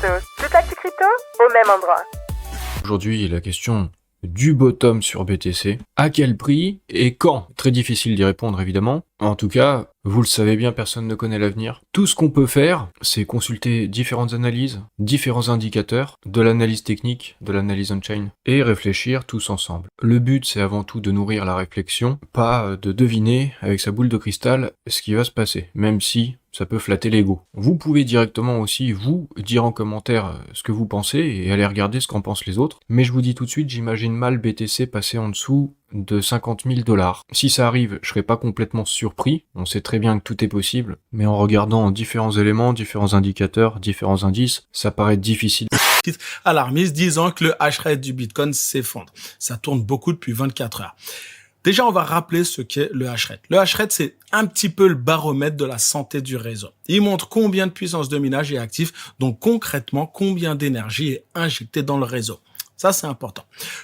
Crypto. Toute l'actu crypto au même endroit. Aujourd'hui, la question du bottom sur BTC. À quel prix et quand? Très difficile d'y répondre évidemment. En tout cas, vous le savez bien, personne ne connaît l'avenir. Tout ce qu'on peut faire, c'est consulter différentes analyses, différents indicateurs, de l'analyse technique, de l'analyse on-chain, et réfléchir tous ensemble. Le but, c'est avant tout de nourrir la réflexion, pas de deviner avec sa boule de cristal ce qui va se passer, même si ça peut flatter l'ego. Vous pouvez directement aussi, vous, dire en commentaire ce que vous pensez et aller regarder ce qu'en pensent les autres. Mais je vous dis tout de suite, j'imagine mal BTC passer en dessous de 50 000 $. Si ça arrive, je serai pas complètement surpris. On sait très bien que tout est possible. Mais en regardant différents éléments, différents indicateurs, différents indices, ça paraît difficile. Alarmiste disant que le hash rate du Bitcoin s'effondre. Ça tourne beaucoup depuis 24 heures. Déjà, on va rappeler ce qu'est le hash rate. Le hash rate, c'est un petit peu le baromètre de la santé du réseau. Il montre combien de puissance de minage est actif, donc concrètement, combien d'énergie est injectée dans le réseau. Ça, c'est important.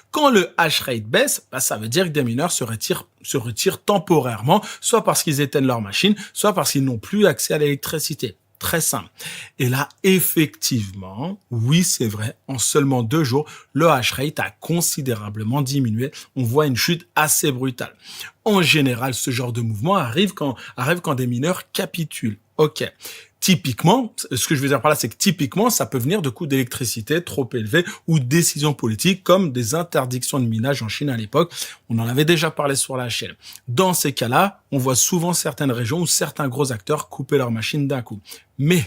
Quand le hash rate baisse, ça veut dire que des mineurs se retirent temporairement, soit parce qu'ils éteignent leur machine, soit parce qu'ils n'ont plus accès à l'électricité. Très simple. Et là, effectivement, oui, c'est vrai, en seulement 2 jours, le hash rate a considérablement diminué. On voit une chute assez brutale. En général, ce genre de mouvement arrive quand des mineurs capitulent. Ok. Typiquement, ce que je veux dire par là, c'est que typiquement, ça peut venir de coûts d'électricité trop élevés ou de décisions politiques comme des interdictions de minage en Chine à l'époque. On en avait déjà parlé sur la chaîne. Dans ces cas-là, on voit souvent certaines régions ou certains gros acteurs couper leurs machines d'un coup. Mais,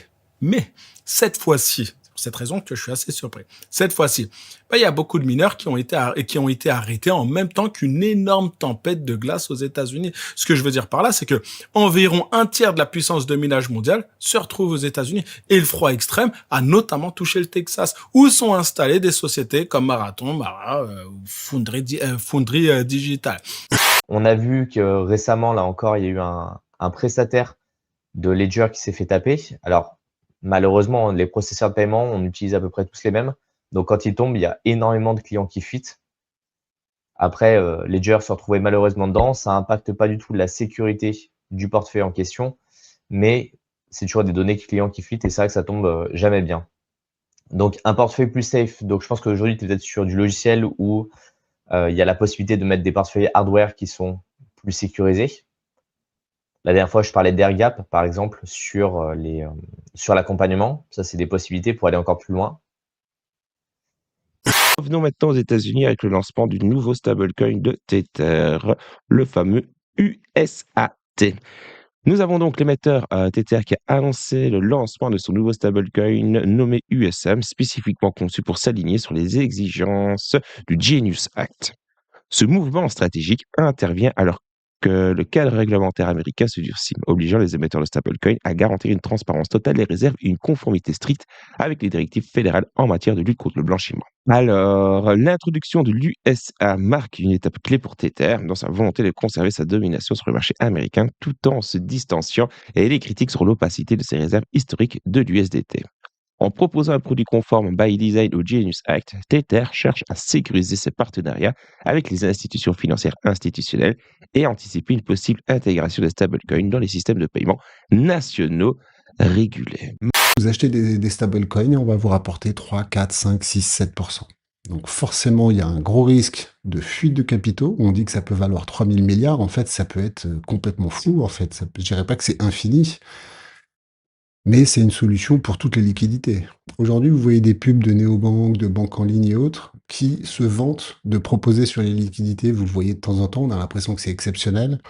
cette fois-ci, c'est pour cette raison que je suis assez surpris. Cette fois-ci, il y a beaucoup de mineurs qui ont été arrêtés en même temps qu'une énorme tempête de glace aux États-Unis. Ce que je veux dire par là, c'est que environ un tiers de la puissance de minage mondiale se retrouve aux États-Unis. Et le froid extrême a notamment touché le Texas, où sont installées des sociétés comme Marathon, Mara, Foundry Digital. On a vu que récemment, là encore, il y a eu un prestataire de Ledger qui s'est fait taper. Alors, malheureusement, les processeurs de paiement, on utilise à peu près tous les mêmes. Donc, quand ils tombent, il y a énormément de clients qui fuitent. Après, Ledger se retrouvait malheureusement dedans. Ça n'impacte pas du tout la sécurité du portefeuille en question, mais c'est toujours des données clients qui fuitent et c'est vrai que ça tombe jamais bien. Donc, un portefeuille plus safe. Donc, je pense qu'aujourd'hui, tu es peut-être sur du logiciel où il y a la possibilité de mettre des portefeuilles hardware qui sont plus sécurisés. La dernière fois, je parlais d'AirGap, par exemple, sur l'accompagnement. Ça, c'est des possibilités pour aller encore plus loin. Revenons maintenant aux États-Unis avec le lancement du nouveau stablecoin de Tether, le fameux USAT. Nous avons donc l'émetteur Tether qui a annoncé le lancement de son nouveau stablecoin nommé USM, spécifiquement conçu pour s'aligner sur les exigences du Genius Act. Ce mouvement stratégique intervient alors que le cadre réglementaire américain se durcit, obligeant les émetteurs de stablecoin à garantir une transparence totale des réserves et une conformité stricte avec les directives fédérales en matière de lutte contre le blanchiment. Alors, l'introduction de l'USA marque une étape clé pour Tether dans sa volonté de conserver sa domination sur le marché américain tout en se distanciant et les critiques sur l'opacité de ses réserves historiques de l'USDT. En proposant un produit conforme by design au Genius Act, Tether cherche à sécuriser ses partenariats avec les institutions financières institutionnelles et anticiper une possible intégration des stablecoins dans les systèmes de paiement nationaux régulés. Vous achetez des stablecoins et on va vous rapporter 3, 4, 5, 6, 7%. Donc forcément, il y a un gros risque de fuite de capitaux. On dit que ça peut valoir 3 000 milliards. En fait, ça peut être complètement fou. En fait, je dirais pas que c'est infini. Mais c'est une solution pour toutes les liquidités. Aujourd'hui, vous voyez des pubs de néobanques, de banques en ligne et autres qui se vantent de proposer sur les liquidités. Vous le voyez de temps en temps, on a l'impression que c'est exceptionnel.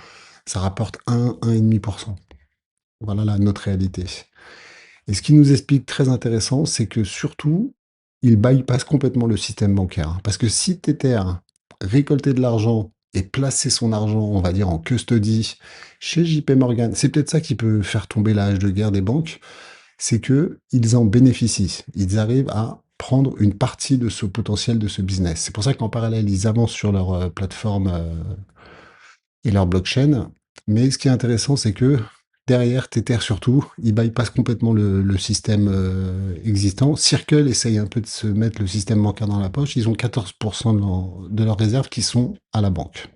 Ça rapporte 1, 1,5%. Voilà notre réalité. Et ce qui nous explique très intéressant, c'est que surtout, il bypasse complètement le système bancaire. Parce que si Tether récoltait de l'argent et placer son argent, on va dire, en custody chez JP Morgan, c'est peut-être ça qui peut faire tomber la hache de guerre des banques, c'est que ils en bénéficient. Ils arrivent à prendre une partie de ce potentiel de ce business. C'est pour ça qu'en parallèle, ils avancent sur leur plateforme et leur blockchain. Mais ce qui est intéressant, c'est que derrière, Tether surtout, il bypasse complètement le système existant. Circle essaye un peu de se mettre le système bancaire dans la poche. Ils ont 14% de leurs réserves qui sont à la banque.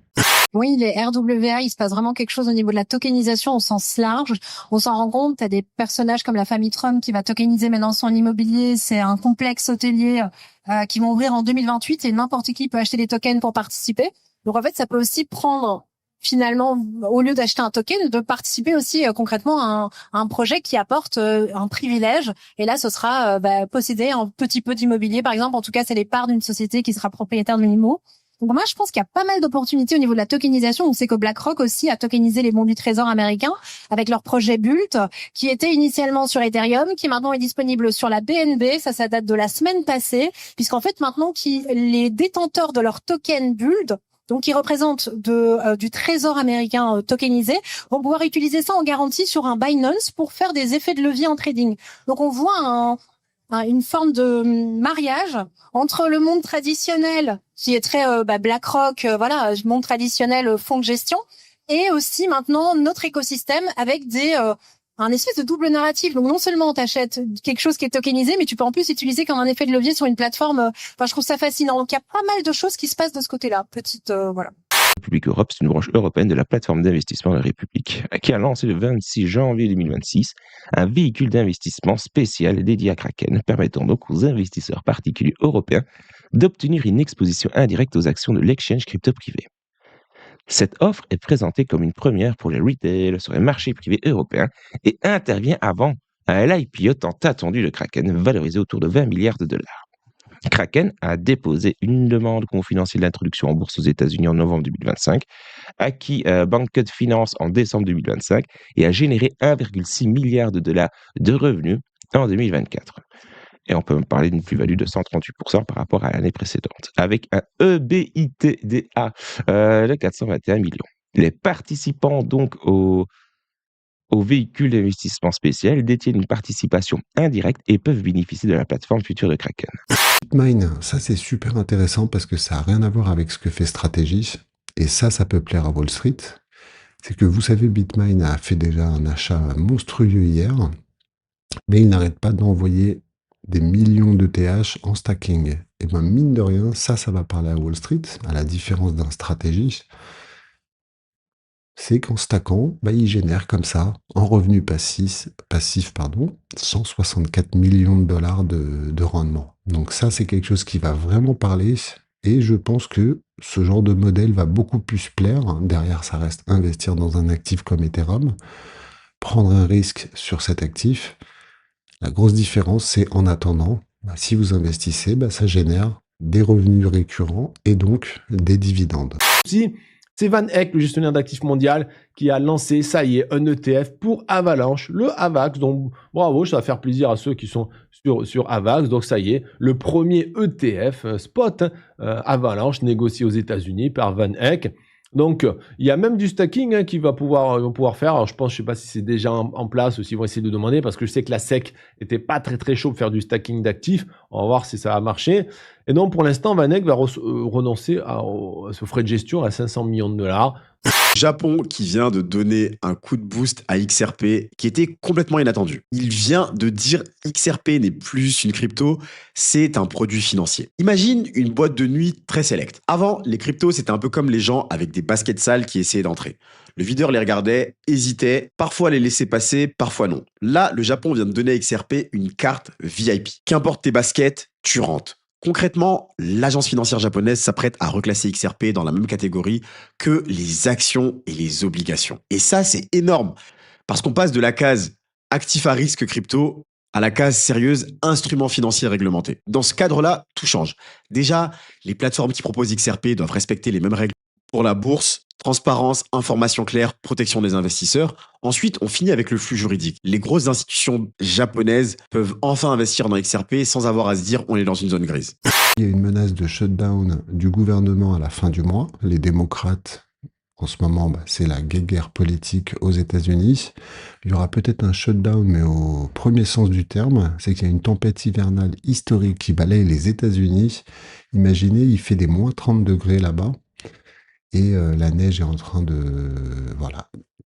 Oui, les RWA, il se passe vraiment quelque chose au niveau de la tokenisation au sens large. On s'en rend compte, t'as des personnages comme la famille Trump qui va tokeniser maintenant son immobilier. C'est un complexe hôtelier qui vont ouvrir en 2028 et n'importe qui peut acheter des tokens pour participer. Donc en fait, ça peut aussi prendre finalement, au lieu d'acheter un token, de participer aussi concrètement à un projet qui apporte un privilège. Et là, ce sera posséder un petit peu d'immobilier, par exemple. En tout cas, c'est les parts d'une société qui sera propriétaire de l'immo. Donc moi, je pense qu'il y a pas mal d'opportunités au niveau de la tokenisation. On sait que BlackRock aussi a tokenisé les bons du trésor américains avec leur projet Bult, qui était initialement sur Ethereum, qui maintenant est disponible sur la BNB. Ça date de la semaine passée, puisqu'en fait maintenant, les détenteurs de leur token Bult, donc qui représentent du trésor américain tokenisé, vont pouvoir utiliser ça en garantie sur un Binance pour faire des effets de levier en trading. Donc on voit une forme de mariage entre le monde traditionnel qui est très BlackRock, monde traditionnel, fonds de gestion, et aussi maintenant notre écosystème avec un espèce de double narratif. Donc non seulement t'achètes quelque chose qui est tokenisé, mais tu peux en plus utiliser comme un effet de levier sur une plateforme. Je trouve ça fascinant. Donc il y a pas mal de choses qui se passent de ce côté-là. Voilà. République Europe, c'est une branche européenne de la plateforme d'investissement de la République, qui a lancé le 26 janvier 2026 un véhicule d'investissement spécial dédié à Kraken, permettant donc aux investisseurs particuliers européens d'obtenir une exposition indirecte aux actions de l'exchange crypto privé. Cette offre est présentée comme une première pour les retail sur les marchés privés européens et intervient avant l'IPO tant attendu de Kraken, valorisé autour de 20 milliards de dollars. Kraken a déposé une demande confidentielle d'introduction en bourse aux États-Unis en novembre 2025, acquis Banked Finance en décembre 2025 et a généré 1,6 milliard de dollars de revenus en 2024. Et on peut même parler d'une plus-value de 138% par rapport à l'année précédente, avec un EBITDA de 421 millions. Les participants donc au véhicule d'investissement spécial détiennent une participation indirecte et peuvent bénéficier de la plateforme future de Kraken. Bitmine, ça c'est super intéressant parce que ça n'a rien à voir avec ce que fait Stratégie. Et ça peut plaire à Wall Street. C'est que vous savez, Bitmine a fait déjà un achat monstrueux hier, mais il n'arrête pas d'envoyer des millions de TH en stacking. Et bien mine de rien, ça va parler à Wall Street, à la différence d'un Stratégie. C'est qu'en stackant, il génère comme ça, en revenu passif, 164 millions de dollars de rendement. Donc ça, c'est quelque chose qui va vraiment parler, et je pense que ce genre de modèle va beaucoup plus plaire. Derrière, ça reste investir dans un actif comme Ethereum, prendre un risque sur cet actif. La grosse différence, c'est en attendant, si vous investissez, ça génère des revenus récurrents et donc des dividendes. C'est Van Eck, le gestionnaire d'actifs mondial, qui a lancé, ça y est, un ETF pour Avalanche, le AVAX. Donc, bravo, ça va faire plaisir à ceux qui sont sur AVAX. Donc, ça y est, le premier ETF spot Avalanche négocié aux États-Unis par Van Eck. Donc, il y a même du stacking qui va pouvoir faire. Alors, je sais pas si c'est déjà en place ou s'ils vont essayer de demander, parce que je sais que la SEC était pas très très chaud pour faire du stacking d'actifs. On va voir si ça va marcher. Et donc, pour l'instant, Van Eck va renoncer à ce frais de gestion à 500 millions de dollars. Japon qui vient de donner un coup de boost à XRP qui était complètement inattendu. Il vient de dire XRP n'est plus une crypto, c'est un produit financier. Imagine une boîte de nuit très select. Avant, les cryptos, c'était un peu comme les gens avec des baskets sales qui essayaient d'entrer. Le videur les regardait, hésitait, parfois les laissait passer, parfois non. Là, le Japon vient de donner à XRP une carte VIP. Qu'importe tes baskets, tu rentres. Concrètement, l'agence financière japonaise s'apprête à reclasser XRP dans la même catégorie que les actions et les obligations. Et ça, c'est énorme, parce qu'on passe de la case actif à risque crypto à la case sérieuse instrument financier réglementé. Dans ce cadre-là, tout change. Déjà, les plateformes qui proposent XRP doivent respecter les mêmes règles pour la bourse, transparence, information claire, protection des investisseurs. Ensuite, on finit avec le flux juridique. Les grosses institutions japonaises peuvent enfin investir dans XRP sans avoir à se dire on est dans une zone grise. Il y a une menace de shutdown du gouvernement à la fin du mois. Les démocrates, en ce moment, c'est la guerre politique aux États-Unis. Il y aura peut-être un shutdown, mais au premier sens du terme, c'est qu'il y a une tempête hivernale historique qui balaye les États-Unis. Imaginez, il fait des moins 30 degrés là-bas. Et la neige est en train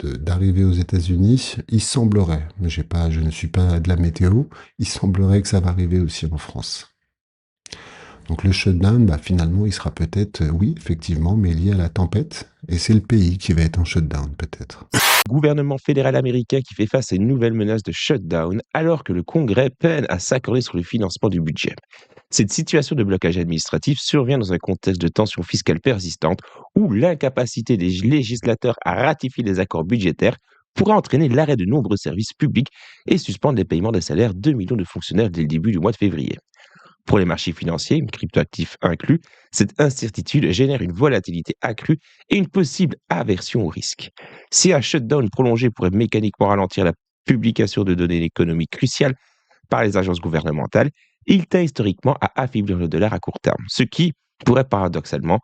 d'arriver aux États-Unis. Il semblerait, mais je ne suis pas de la météo, il semblerait que ça va arriver aussi en France. Donc le shutdown, finalement, il sera peut-être, oui, effectivement, mais lié à la tempête. Et c'est le pays qui va être en shutdown, peut-être. Gouvernement fédéral américain qui fait face à une nouvelle menace de shutdown alors que le Congrès peine à s'accorder sur le financement du budget. Cette situation de blocage administratif survient dans un contexte de tension fiscale persistante où l'incapacité des législateurs à ratifier les accords budgétaires pourra entraîner l'arrêt de nombreux services publics et suspendre les paiements des salaires de millions de fonctionnaires dès le début du mois de février. Pour les marchés financiers, cryptoactifs inclus, cette incertitude génère une volatilité accrue et une possible aversion au risque. Si un shutdown prolongé pourrait mécaniquement ralentir la publication de données économiques cruciales par les agences gouvernementales, il tend historiquement à affaiblir le dollar à court terme, ce qui pourrait paradoxalement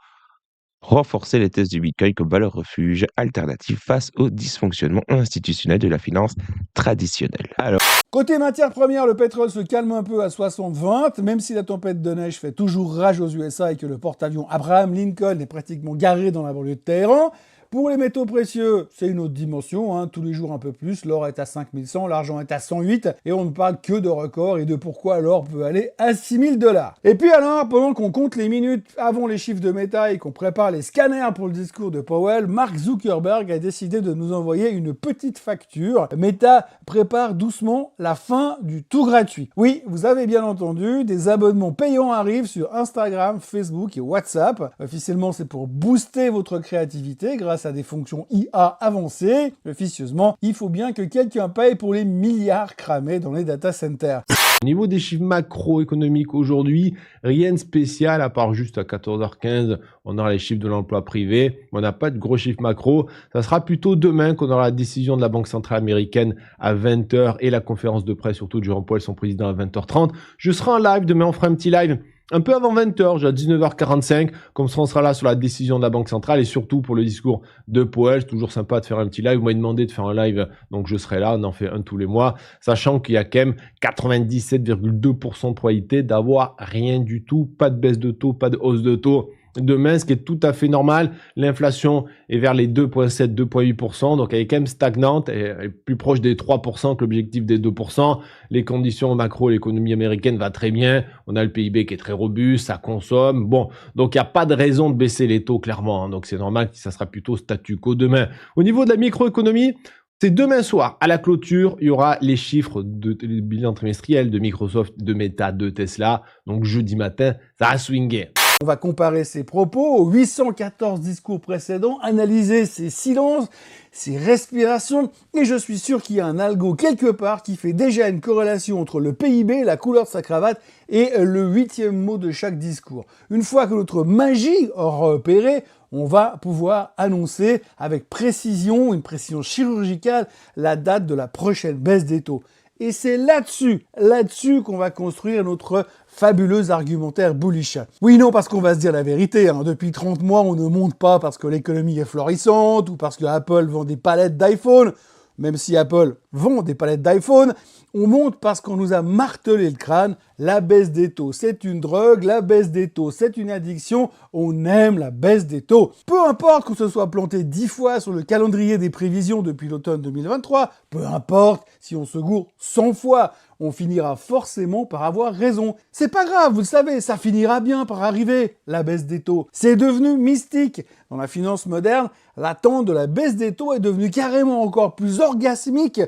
renforcer les thèses du Bitcoin comme valeur refuge alternative face au dysfonctionnement institutionnel de la finance traditionnelle. Alors, côté matières premières, le pétrole se calme un peu à 60-20, même si la tempête de neige fait toujours rage aux USA et que le porte-avions Abraham Lincoln est pratiquement garé dans la banlieue de Téhéran. Pour les métaux précieux, c'est une autre dimension, tous les jours un peu plus. L'or est à 5100, l'argent est à 108, et on ne parle que de records et de pourquoi l'or peut aller à 6000 $. Et puis alors, pendant qu'on compte les minutes avant les chiffres de Meta et qu'on prépare les scanners pour le discours de Powell, Mark Zuckerberg a décidé de nous envoyer une petite facture. Meta prépare doucement la fin du tout gratuit. Oui, vous avez bien entendu, des abonnements payants arrivent sur Instagram, Facebook et WhatsApp. Officiellement, c'est pour booster votre créativité grâce à des fonctions IA avancées. Officieusement, il faut bien que quelqu'un paye pour les milliards cramés dans les data centers. Au niveau des chiffres macroéconomiques aujourd'hui, rien de spécial à part juste à 14h15, on aura les chiffres de l'emploi privé. On n'a pas de gros chiffres macro. Ça sera plutôt demain qu'on aura la décision de la Banque centrale américaine à 20h et la conférence de presse surtout de Jérôme Powell, son président, à 20h30. Je serai en live demain, on fera un petit live un peu avant 20h, à 19h45, comme ça on sera là sur la décision de la Banque centrale et surtout pour le discours de Powell. C'est toujours sympa de faire un petit live. Vous m'avez demandé de faire un live, donc je serai là. On en fait un tous les mois, sachant qu'il y a quand même 97,2% de probabilité d'avoir rien du tout, pas de baisse de taux, pas de hausse de taux demain, ce qui est tout à fait normal. L'inflation est vers les 2,7, 2,8%, donc elle est quand même stagnante, elle est plus proche des 3% que l'objectif des 2%. Les conditions macro, l'économie américaine va très bien, on a le PIB qui est très robuste, ça consomme, bon, donc il n'y a pas de raison de baisser les taux clairement, donc c'est normal que ça sera plutôt statu quo demain. Au niveau de la microéconomie, c'est demain soir, à la clôture, il y aura les chiffres de bilan trimestriel de Microsoft, de Meta, de Tesla, donc jeudi matin, ça va swinguer. On va comparer ses propos aux 814 discours précédents, analyser ses silences, ses respirations, et je suis sûr qu'il y a un algo quelque part qui fait déjà une corrélation entre le PIB, la couleur de sa cravate et le 8e mot de chaque discours. Une fois que notre magie aura opéré, on va pouvoir annoncer avec précision, une précision chirurgicale, la date de la prochaine baisse des taux. Et c'est là-dessus qu'on va construire notre fabuleux argumentaire bullish. Oui, non, parce qu'on va se dire la vérité, depuis 30 mois, on ne monte pas parce que l'économie est florissante ou parce que Apple vend des palettes d'iPhone. Même si Apple vend des palettes d'iPhone, on monte parce qu'on nous a martelé le crâne. La baisse des taux, c'est une drogue. La baisse des taux, c'est une addiction. On aime la baisse des taux. Peu importe qu'on se soit planté 10 fois sur le calendrier des prévisions depuis l'automne 2023, peu importe si on se gourre 100 fois, on finira forcément par avoir raison. C'est pas grave, vous le savez, ça finira bien par arriver, la baisse des taux. C'est devenu mystique. Dans la finance moderne, l'attente de la baisse des taux est devenue carrément encore plus orgasmique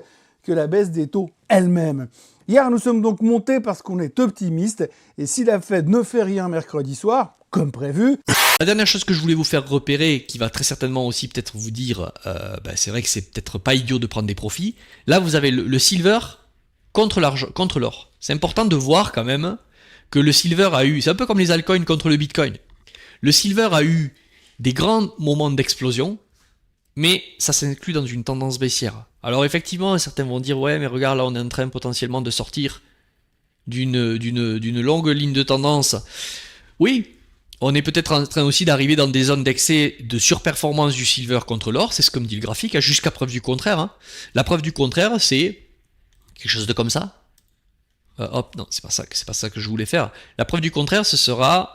que la baisse des taux elle-même. Hier, nous sommes donc montés parce qu'on est optimiste, et si la Fed ne fait rien mercredi soir, comme prévu... La dernière chose que je voulais vous faire repérer, qui va très certainement aussi peut-être vous dire, c'est vrai que c'est peut-être pas idiot de prendre des profits, là vous avez le silver contre l'or. C'est important de voir quand même que le silver a eu, c'est un peu comme les altcoins contre le bitcoin, le silver a eu des grands moments d'explosion, mais ça s'inclut dans une tendance baissière. Alors effectivement, certains vont dire, ouais mais regarde, là on est en train potentiellement de sortir d'une longue ligne de tendance. Oui, on est peut-être en train aussi d'arriver dans des zones d'excès de surperformance du silver contre l'or, c'est ce que me dit le graphique, jusqu'à preuve du contraire. La preuve du contraire, c'est quelque chose de comme ça. Non, c'est pas ça que je voulais faire. La preuve du contraire, ce sera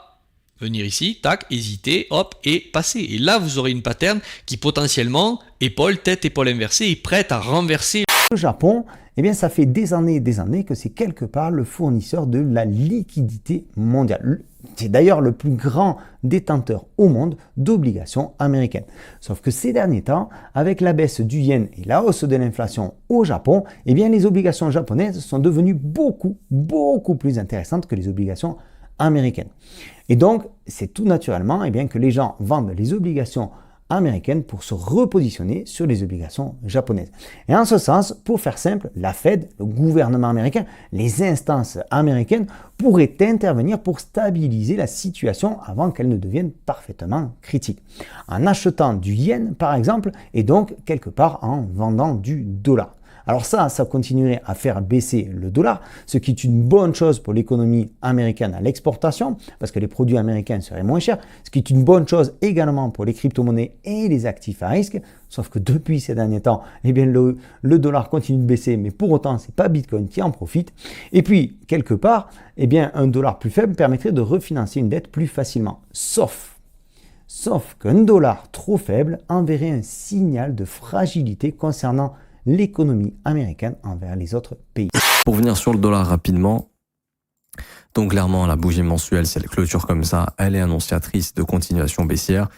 venir ici, tac, hésiter, hop, et passer. Et là, vous aurez une pattern qui potentiellement, épaule, tête, épaule inversée, est prête à renverser. Le Japon, eh bien, ça fait des années et des années que c'est quelque part le fournisseur de la liquidité mondiale. C'est d'ailleurs le plus grand détenteur au monde d'obligations américaines. Sauf que ces derniers temps, avec la baisse du yen et la hausse de l'inflation au Japon, eh bien, les obligations japonaises sont devenues beaucoup plus intéressantes que les obligations américaines. Et donc, c'est tout naturellement eh bien, que les gens vendent les obligations américaines pour se repositionner sur les obligations japonaises. Et en ce sens, pour faire simple, la Fed, le gouvernement américain, les instances américaines pourraient intervenir pour stabiliser la situation avant qu'elle ne devienne parfaitement critique. En achetant du yen, par exemple, et donc quelque part en vendant du dollar. Alors ça continuerait à faire baisser le dollar, ce qui est une bonne chose pour l'économie américaine à l'exportation, parce que les produits américains seraient moins chers, ce qui est une bonne chose également pour les crypto-monnaies et les actifs à risque, sauf que depuis ces derniers temps, eh bien le dollar continue de baisser, mais pour autant, c'est pas Bitcoin qui en profite. Et puis, quelque part, eh bien, un dollar plus faible permettrait de refinancer une dette plus facilement, sauf qu'un dollar trop faible enverrait un signal de fragilité concernant l'économie américaine envers les autres pays. Pour venir sur le dollar rapidement, donc clairement la bougie mensuelle, si elle clôture comme ça, elle est annonciatrice de continuation baissière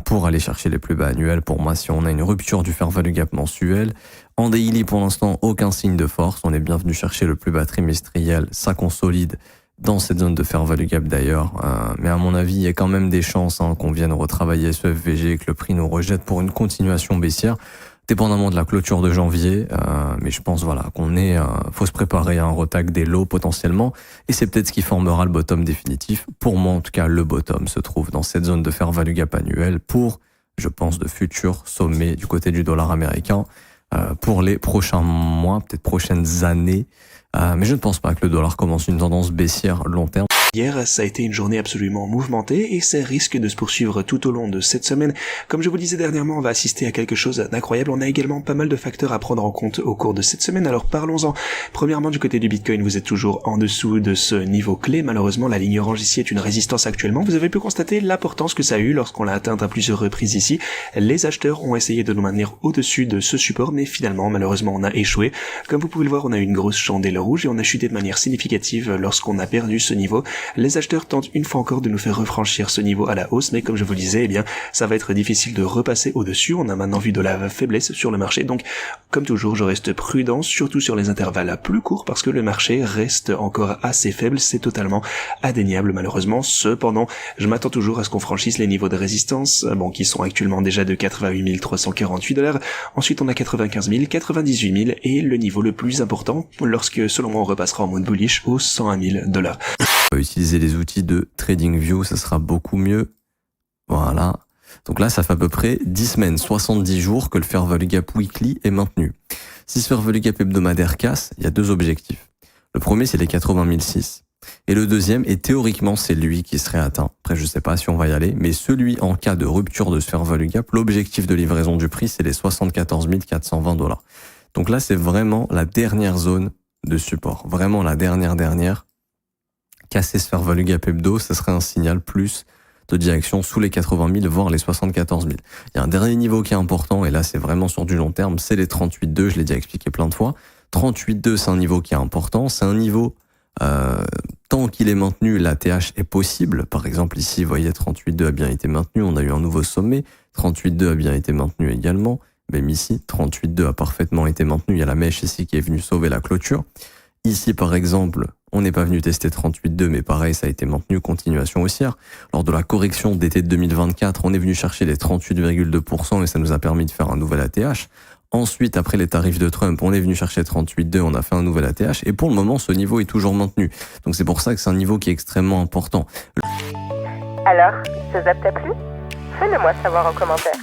pour aller chercher les plus bas annuels. Pour moi, si on a une rupture du fair value gap mensuel, en daily pour l'instant, aucun signe de force. On est bien venu chercher le plus bas trimestriel, ça consolide dans cette zone de fair value gap d'ailleurs. Mais à mon avis, il y a quand même des chances qu'on vienne retravailler ce FVG et que le prix nous rejette pour une continuation baissière. Dépendamment de la clôture de janvier, mais je pense voilà qu'on faut se préparer à un retag des lows potentiellement, et c'est peut-être ce qui formera le bottom définitif. Pour moi en tout cas, le bottom se trouve dans cette zone de fair value gap annuel pour, je pense, de futurs sommets du côté du dollar américain pour les prochains mois, peut-être prochaines années, mais je ne pense pas que le dollar commence une tendance baissière long terme. Hier, ça a été une journée absolument mouvementée et ça risque de se poursuivre tout au long de cette semaine. Comme je vous le disais dernièrement, on va assister à quelque chose d'incroyable. On a également pas mal de facteurs à prendre en compte au cours de cette semaine. Alors parlons-en. Premièrement, du côté du Bitcoin, vous êtes toujours en dessous de ce niveau clé. Malheureusement, la ligne orange ici est une résistance actuellement. Vous avez pu constater l'importance que ça a eu lorsqu'on l'a atteinte à plusieurs reprises ici. Les acheteurs ont essayé de nous maintenir au-dessus de ce support, mais finalement, malheureusement, on a échoué. Comme vous pouvez le voir, on a eu une grosse chandelle rouge et on a chuté de manière significative lorsqu'on a perdu ce niveau. Les acheteurs tentent une fois encore de nous faire refranchir ce niveau à la hausse, mais comme je vous le disais, eh bien, ça va être difficile de repasser au-dessus. On a maintenant vu de la faiblesse sur le marché, donc comme toujours, je reste prudent, surtout sur les intervalles plus courts, parce que le marché reste encore assez faible, c'est totalement indéniable malheureusement. Cependant, je m'attends toujours à ce qu'on franchisse les niveaux de résistance, qui sont actuellement déjà de 88 348 $. Ensuite, on a 95 000, 98 000 et le niveau le plus important, lorsque selon moi on repassera en mode bullish aux 101 000 $. Utiliser les outils de TradingView, ça sera beaucoup mieux. Voilà. Donc là, ça fait à peu près 10 semaines, 70 jours que le fair value gap weekly est maintenu. Si ce fair value gap hebdomadaire casse, il y a deux objectifs. Le premier, c'est les 80 006. Et le deuxième, et théoriquement, c'est lui qui serait atteint. Après, je sais pas si on va y aller, mais celui en cas de rupture de ce fair value gap, l'objectif de livraison du prix, c'est les 74 420 $. Donc là, c'est vraiment la dernière zone de support. Vraiment la dernière. Casser ce fair value gap hebdo, ça serait un signal plus de direction sous les 80 000, voire les 74 000. Il y a un dernier niveau qui est important, et là c'est vraiment sur du long terme, c'est les 38,2, je l'ai déjà expliqué plein de fois. 38,2, c'est un niveau qui est important, c'est un niveau, tant qu'il est maintenu, la TH est possible. Par exemple ici, vous voyez, 38,2 a bien été maintenu, on a eu un nouveau sommet, 38,2 a bien été maintenu également, même ici, 38,2 a parfaitement été maintenu, il y a la mèche ici qui est venue sauver la clôture. Ici, par exemple, on n'est pas venu tester 38,2, mais pareil, ça a été maintenu, continuation haussière. Lors de la correction d'été de 2024, on est venu chercher les 38,2% et ça nous a permis de faire un nouvel ATH. Ensuite, après les tarifs de Trump, on est venu chercher 38,2, on a fait un nouvel ATH. Et pour le moment, ce niveau est toujours maintenu. Donc c'est pour ça que c'est un niveau qui est extrêmement important. Alors, ce zap t'a plu? Fais-le moi savoir en commentaire.